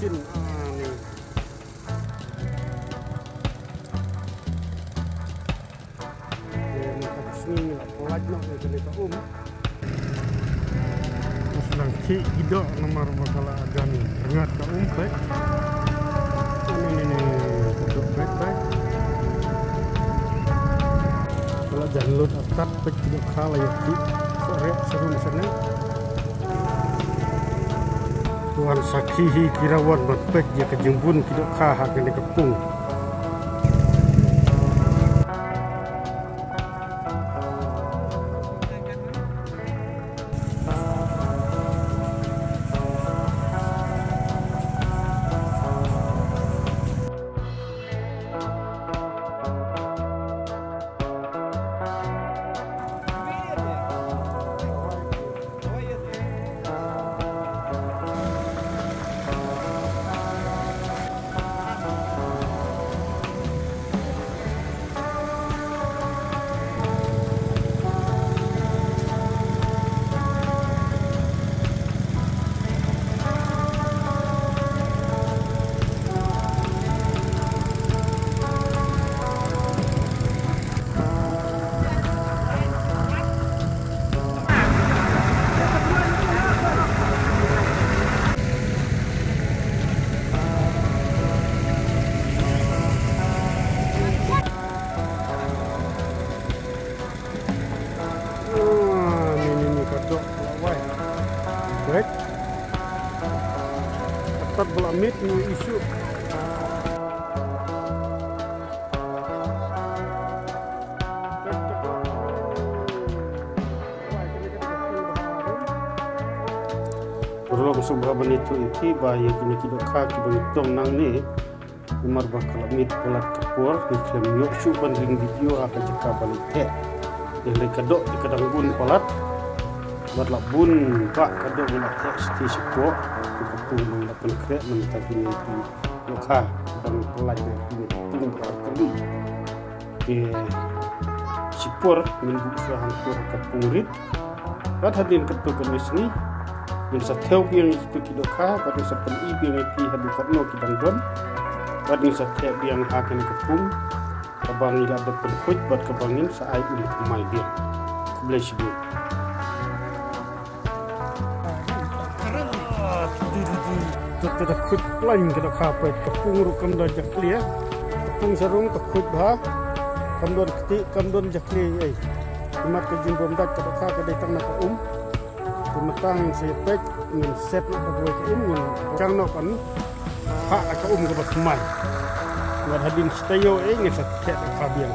mesin nih. Sini lah pelaj nak kena kaum. Sedang cik hidup nomor bakal agak ni. Ingat kaum baik. Ini untuk baik. Kalau jangan lut atat baik tidak kalah ya cik. Korek seru sana. Tuan sakihi kirawan berpek dia kejembun tidak kah kena kepung. Baik, atat belamit ni isu. Berlong subah benitu iki bahaya kini kita kaki benitong nang ni umar bakal amit pelat kapur iklim yok su banding video akan jeka balik yang rekadok di kadang bun pelat buatlah bun pak kadang buat teks di sepok ke kepung menglapan krek mentagi ni di lokha dan pelat yang ini berarti ke sipur minggu hampir kepung rit rat hadin ketuk kenis ni yang satel biang itu kita kah pada sepen i biang itu hadukat no kita don pada satel biang akan kepung kabang ila ada perkut buat kabangin saai uli kemai dia kebelah sibuk tidak kut lain kita kapai kepung rukam dah jakli ya kepung sarung kekut bah kamdon ketik kamdon jakli imat kejin bomdat kita kah kedai tang nak pemetang saya pek ingin set nak buat ingin cang nak kan hak nak ke bat kemai buat hadin stayo ingin set kabiang